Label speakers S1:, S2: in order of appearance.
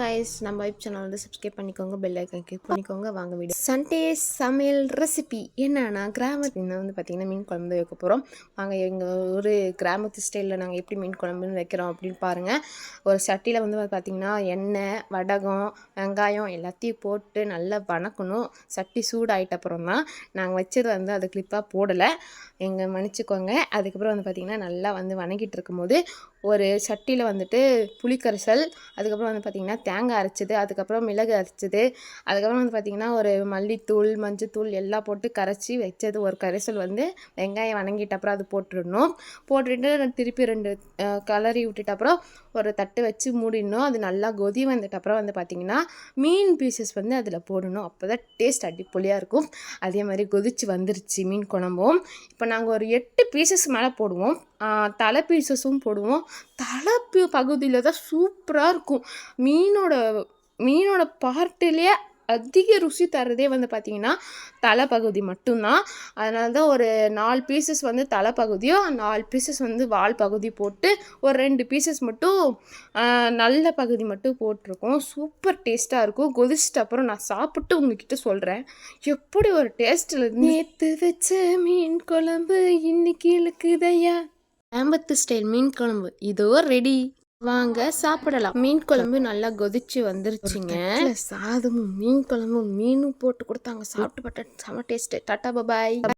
S1: Guys நம்ம vibe channel வந்து subscribe பண்ணிக்கோங்க, பெல் ஐக்கன் கிளிக் பண்ணிக்கோங்க. வாங்க வீடியோ. சண்டே சமையல் ரெசிபி என்னன்னா கிராமத்தில் வந்து பார்த்திங்கன்னா மீன் குழம்பு வைக்க போகிறோம். வாங்க எங்கள் ஒரு கிராமத்து ஸ்டைலில் நாங்கள் எப்படி மீன் குழம்புன்னு வைக்கிறோம் அப்படின்னு பாருங்கள். ஒரு சட்டியில் வந்து பார்த்திங்கன்னா எண்ணெய், வடகம், வெங்காயம் எல்லாத்தையும் போட்டு நல்லா வணக்கணும். சட்டி சூடாகிட்ட அப்புறம் தான் நாங்கள் வச்சது வந்து அது கிளிப்பாக போடலை, எங்கள் மன்னிச்சிக்கோங்க. அதுக்கப்புறம் வந்து பார்த்திங்கன்னா நல்லா வந்து வணங்கிட்டு இருக்கும்போது ஒரு சட்டியில் வந்துட்டு புளிக்கரைசல், அதுக்கப்புறம் வந்து பார்த்திங்கன்னா தேங்காய் அரைச்சது, அதுக்கப்புறம் மிளகு அரைச்சது, அதுக்கப்புறம் வந்து பார்த்திங்கன்னா ஒரு மல்லித்தூள், மஞ்சத்தூள் எல்லாம் போட்டு கரைச்சி வச்சது ஒரு கரைசல் வந்து வெங்காயம் வணங்கிட்ட அப்புறம் அது போட்டுடணும். போட்டுட்டு திருப்பி 2 கலரி விட்டுட்டு அப்புறம் ஒரு தட்டு வச்சு மூடிடணும். அது நல்லா கொதி வந்துட்டு அப்புறம் வந்து பார்த்திங்கன்னா மீன் பீசஸ் வந்து அதில் போடணும். அப்போ தான் டேஸ்ட் அடிப்பொலியாக இருக்கும். அதே மாதிரி கொதிச்சு வந்துருச்சு மீன் குழம்பும். இப்போ நாங்கள் ஒரு 8 பீசஸ் மேலே போடுவோம். தலை பீசஸும் போடுவோம். தலை பகுதியில் தான் சூப்பராக இருக்கும். மீனோட பார்ட்டிலே அதிக ருசி தரதே வந்து பார்த்திங்கன்னா தலைப்பகுதி மட்டும்தான். அதனால தான் ஒரு 4 பீசஸ் வந்து தலைப்பகுதியும் 4 பீசஸ் வந்து வால் பகுதி போட்டு ஒரு 2 பீசஸ் மட்டும் நல்ல பகுதி மட்டும் போட்டிருக்கோம். சூப்பர் டேஸ்ட்டாக இருக்கும். கொதிச்சிட்ட அப்புறம் நான் சாப்பிட்டு உங்ககிட்ட சொல்கிறேன் எப்படி ஒரு டேஸ்ட்டில். நேற்று வச்ச மீன் குழம்பு இன்னைக்கு இழுக்குதையா. கோயம்புத்தூர் ஸ்டைல் மீன் குழம்பு இதோ ரெடி. வாங்க சாப்பிடலாம். மீன் குழம்பு நல்லா கொதிச்சு வந்துருச்சுங்க. சாதமும் மீன் குழம்பும் மீனும் போட்டு கொடுத்தாங்க. சாப்பிட்டு பட்ட செம டேஸ்ட்டு. டாட்டா பாய்.